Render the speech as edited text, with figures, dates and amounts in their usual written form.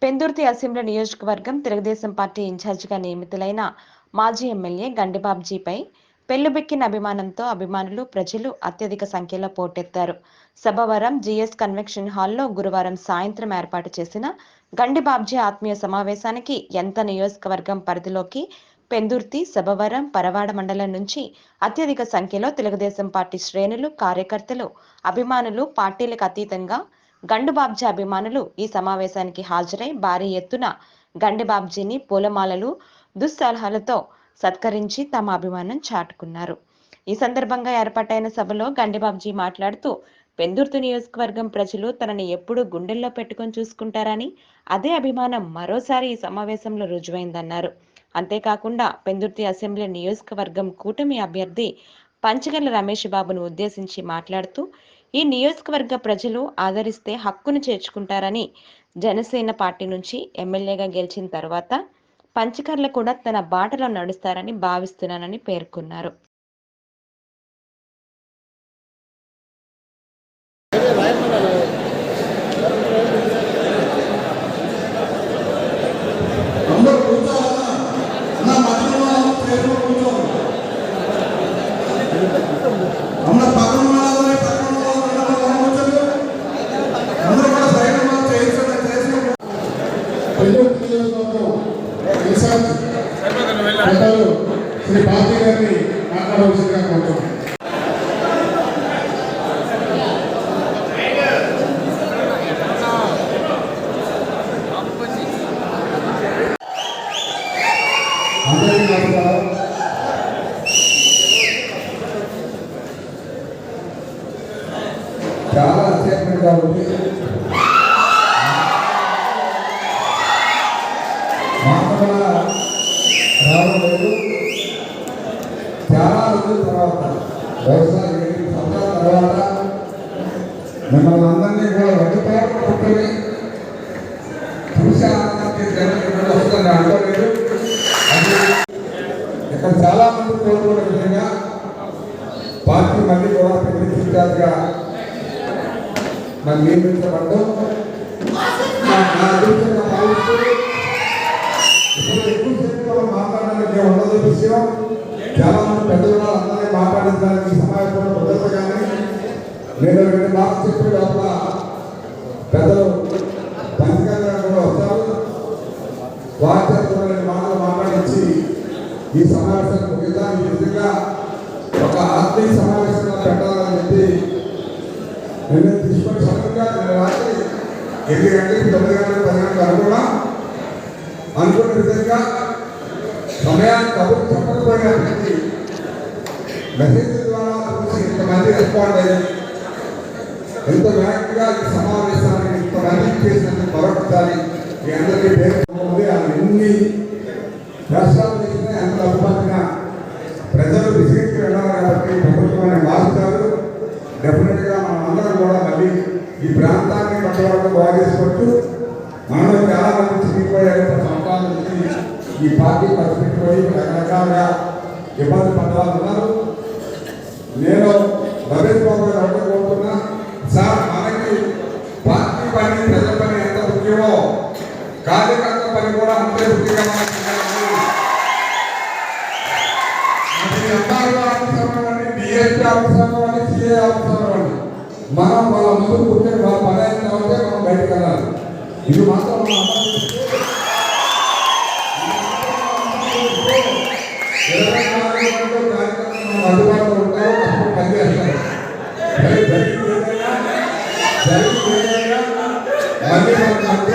Pendurthi assembly నియోజకవర్గం Telugu Desam party ఇన్ఛార్జిగా నియమితులైన మాజీ ఎమ్మెల్యే గండిబాబ్జీపై పెళ్లుబెక్కిన అభిమానంతో అభిమానులు ప్రజలు అత్యధిక సంఖ్యలో పోటెత్తారు. సభవరం జీఎస్ కన్వెన్షన్ హాల్లో గురువారం సాయంత్రం ఏర్పాటు చేసిన గండిబాబ్జీ ఆత్మీయ సమావేశానికి ఎంత నియోజకవర్గం పరిధిలోకి పెందుర్తి, సభవరం, పరవాడ మండలం నుంచి అత్యధిక సంఖ్యలో తెలుగుదేశం పార్టీ శ్రేణులు, కార్యకర్తలు, అభిమానులు, పార్టీలకు అతీతంగా గండిబాబ్జీ అభిమానులు ఈ సమావేశానికి హాజరై భారీ ఎత్తున గండిబాబ్జీని పూలమాలలు, దుస్సలహాలతో సత్కరించి తమ అభిమానం చాటుకున్నారు. ఈ సందర్భంగా ఏర్పాటైన సభలో గండిబాబ్జీ మాట్లాడుతూ, పెందుర్తి నియోజకవర్గం ప్రజలు తనని ఎప్పుడూ గుండెల్లో పెట్టుకొని చూసుకుంటారని, అదే అభిమానం మరోసారి ఈ సమావేశంలో రుజువైందన్నారు. అంతేకాకుండా పెందుర్తి అసెంబ్లీ నియోజకవర్గం కూటమి అభ్యర్థి పంచగర్ల రమేష్ బాబును ఉద్దేశించి మాట్లాడుతూ, ఈ నియోజకవర్గ ప్రజలు ఆదరిస్తే హక్కును చేర్చుకుంటారని, జనసేన పార్టీ నుంచి ఎమ్మెల్యేగా గెలిచిన తర్వాత పంచకర్ల కూడా తన బాటలో నడుస్తారని భావిస్తున్నానని పేర్కొన్నారు. శ్రీ బాబీ గారిని మాట్లాడవలసిందిగా కోరుతున్నాను. చాలా అత్యధికంగా ఉంది. రావలేదు. చాలా రోజుల తర్వాత వ్యవసాయం 7 సంవత్సరాల తర్వాత మిమ్మల్ని అందరినీ కూడా వడ్డీపాటు పుట్టుని చూసే ఆనందానికి జనం వస్తుంది అనుకోలేదు. అది ఇక్కడ చాలా మంది కోరుకున్న విధంగా పార్టీ మళ్ళీ కూడా ప్రతిష్టాలుగా మరి నియమించబడ్డం నా అదృష్టంగా భావిస్తూ ఇప్పుడు ఎక్కువసేపు మాట్లాడడానికి ఉండదు విషయం. చాలా మంది పెద్దలు అందరినీ మాట్లాడించడానికి సమావేశంలో కుదరదు. కానీ నేను 2 మాటలు చెప్పే లోపల పెద్దలు పంచకర్ల కూడా వస్తారు. వారి చేత 2 మాటలు మాట్లాడించి ఈ సమావేశాన్ని ముగిద్దాం. ఈ విధంగా ఒక ఆత్మీయ సమావేశంగా పెట్టాలని చెప్పి నేను తీసుకొని సడన్గా నేను రాత్రి 8 గంటలకి 9 గంటలకు 10 గంటలకు అనుకున్న విధంగా సమయాన్ని కబుర్లు చెప్పకపోయినప్పటికీ మెసేజ్ ద్వారా చూసి ఇంతమంది రెస్పాండ్ అయ్యారు. ఎంత వేగంగా ఈ సమావేశాన్ని ఇంతమంది చేసినందుకు మరొకసారి మీ అందరికీ పేర్కొంది. అన్ని రాష్ట్రాలు చేసిన ఎంత అద్భుతంగా ప్రజలు విసిగించి వెళ్ళాలి కాబట్టి ప్రభుత్వాన్ని భావిస్తారు. డెఫినెట్గా మనం అందరం కూడా మళ్ళీ ఈ ప్రాంతాన్ని పట్టవాళ్ళకు బాగా చేసుకుంటూ మనలో చాలా మంది చిరిగిపోయారు. సంవత్సరాల నుంచి ఈ పార్టీ పరిస్థితిపోయి రకరకాలుగా ఇబ్బంది పడ్డవాళ్ళు ఉన్నారు. నేను రమేష్ బాబు గారు ఒకటి కోరుతున్నా, సార్ మనకి పార్టీ పని ప్రజల పని ఎంత ముఖ్యమో కార్యకర్త పని కూడా అంతే ముఖ్యంగా మనకి డిఎస్పీ అవసరం అని సిఏ అవసరం అని మనం వాళ్ళ ముందు కూర్చొని వాళ్ళ పని అయిన తర్వాత మనం బయటకు వెళ్ళాలి. ఇది మాత్రం మనం 24 గంటలు కార్యక్రమం అందుబాటులో ఉంటారో అప్పుడు పనిచేస్తారు. మళ్ళీ మన మధ్య